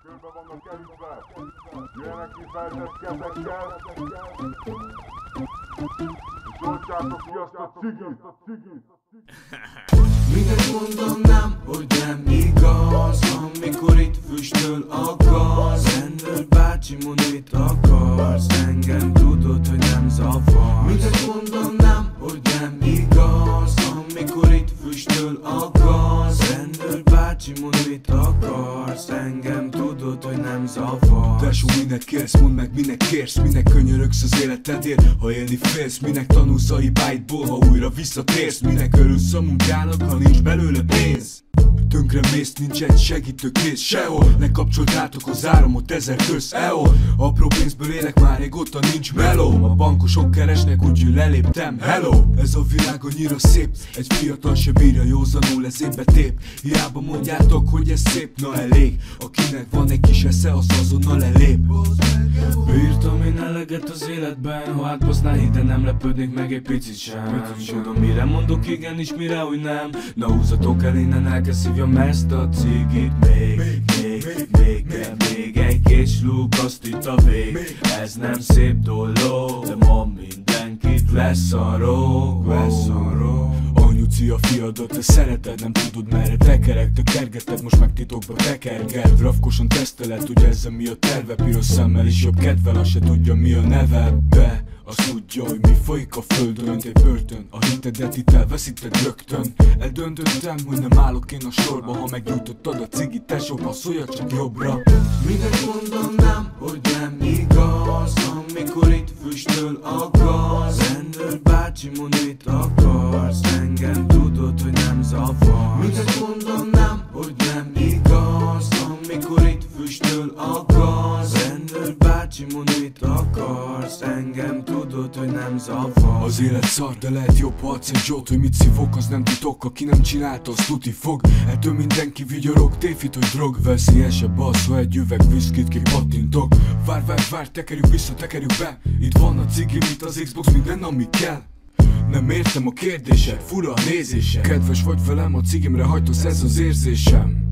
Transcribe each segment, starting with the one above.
Körbe vannak kerítve. Jöjjenek ki feltett kezekkel. És oltsátok ki azt a cigit. Mindent mondom nem, hogy nem igaz, amikor itt füstöl a gaz. Rendőr bácsi, mondd mit akarsz, engem tudod, hogy nem zavar. Mindent mondom nem, hogy nem igaz, amikor itt füstöl a gaz. Rendőr bácsi, mondd mit akarsz, engem tudod, hogy nem zavar. Tesó, minek kérsz, mondd meg minek kérsz, minek könyörögsz az életedért, ha élni félsz, minek tanulsz a hibáidból, ha újra visszatérsz, minek örülsz a munkának, ha nincs belőle pénz. Tönkre mész, nincs egy segítő kész sehol. Lekapcsoltátok az áramot ezer köz EOL. Apró pénzből élek, már régóta nincs meló. A bankosok keresnek, úgyhogy leléptem, hello. Ez a világ annyira szép, egy fiatal se bírja józanul, ez évbe tép. Hiába mondjátok, hogy ez szép, na elég. Akinek van egy kis esze, az azonnal elép. Bírtam én eleget az életben, ha átbasznál ide nem lepődnék meg egy picit sem. Tudom mire mondok igen és mire úgy nem. Na húzatok el innen, elkezd szívjam ezt a cigit. Még egy kis luk, azt itt a vég. Ez nem szép dolog, de ma mindenkit leszarok. Anyuci a fiadat, te szereted, nem tudod merre tekerek. Te kergeted, most meg titokba tekerged. Rafkosan tesztelet, ugye ezzel mi a terve. Piros szemmel is jobb kedvel, azt se tudja mi a neve. De azt tudja, hogy mi folyik a földön, mint egy börtön. A hitedet itt elveszíted rögtön. Eldöntöttem, hogy nem állok én a sorba. Ha meggyújtottad a cigit, tesó, passzolja csak jobbra. Mindent mondom nem, hogy nem igaz, amikor itt füstöl a gaz. Rendőr bácsi, mondd mit akarsz, engem tudod, hogy nem zavar. Mindent mondom nem, hogy nem igaz, amikor itt füstöl a gaz. Rendőr bácsi, mondd mit akarsz, engem tudod, hogy nem zavar. Az élet szar, de lehet jobb, ha adsz egy jót, hogy mit szívok, az nem titok. Aki nem csinálta, azt tuti fog. Ettől mindenki vigyorog, tévhit, hogy drog. Veszélyesebb az, ha egy üveg viszkit kipattintok. Várj, tekerjük vissza, tekerjük be. Itt van a cigi, mint az Xbox, minden ami kell. Nem értem a kérdésed, fura a nézése. Kedves vagy velem, a cigimre hajtasz, ez az érzésem.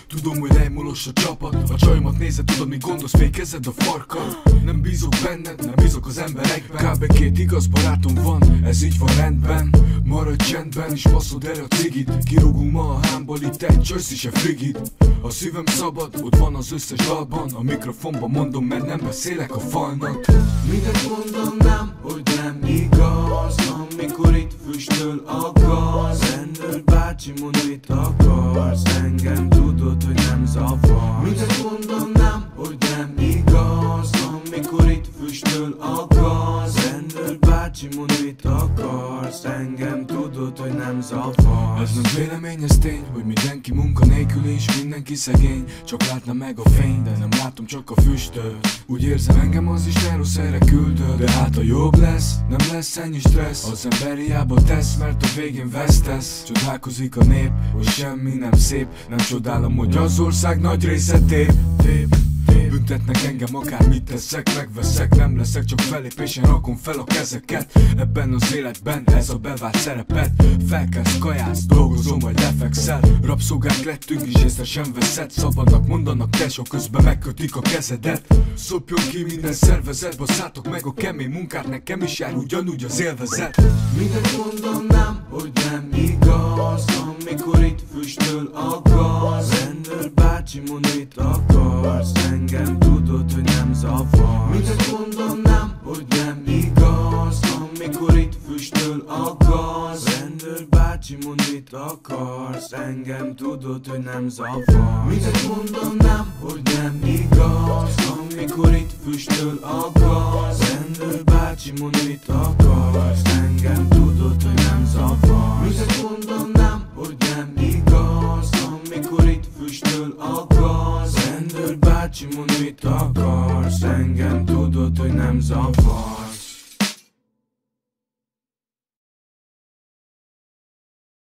Tudom, hogy lejmolos a csapat. A csajomat nézed, tudod mi gondolsz, fékezed a farkat. Nem bízok benned, nem bízok az emberekben. Kb. 2 igaz barátom van, ez így van rendben. Maradj csendben és passzod el a cigit. Kirúgunk ma a hámból, itt egy csajsz is a frigid. A szívem szabad, ott van az összes dalban. A mikrofonban mondom, mert nem beszélek a falnak. Mindent mondom nem, hogy nem igaz, amikor itt füstöl a gaz. Rendőr bácsi, mondd mit akarsz, engem tudod, hogy nem zavar. Mindent mondom nem, hogy nem igaz, amikor itt füstöl a gaz. Rendőr bácsi, mondd mit akarsz, engem tudod, hogy nem zavar. Ez nem vélemény, ez tény, hogy mindenki munkanélkül és mindenki szegény. Csak látna meg a fény, de nem látom csak a füstöt. Úgy érzem, engem az Isten rossz erre küldött. De hát a jobb lesz, nem lesz ennyi stressz. Az ember hiába tesz, mert a végén vesztesz. Csodálkozik a nép, hogy semmi nem szép. Nem csodálom, hogy az ország nagy része tép. Büntetnek engem, akármit teszek, megveszek. Nem leszek, csak fellépésen rakom fel a kezeket. Ebben az életben ez a bevált szerepet. Felkelsz, kajász, dolgozom, majd lefekszel. Rabszolgák lettünk, és észre sem veszed. Szabadnak mondanak, tesó, közben megkötik a kezedet. Szopjon ki minden szervezet, basszátok meg a kemény munkát. Nekem is jár ugyanúgy az élvezet. Mindent mondom nem, hogy nem igaz, amikor itt füstöl a gaz. Rendőr bácsi, mondd mit akarsz, engem tudod, hogy nem zavar. Mindent mondom nem, hogy nem igaz, amikor itt füstöl a gaz. Rendőr bácsi, mondd mit akarsz, engem tudod, hogy nem zavar. Mindent mondom nem, hogy nem igaz, amikor itt füstöl a gaz. Rendőr bácsi, mondd mit akarsz, engem tudod, hogy nem zavar. Mindent mondom nem, hogy nem igaz, amikor itt füstöl a gaz. Rendőr bácsi, mondd mit akarsz, engem tudod, hogy nem zavar.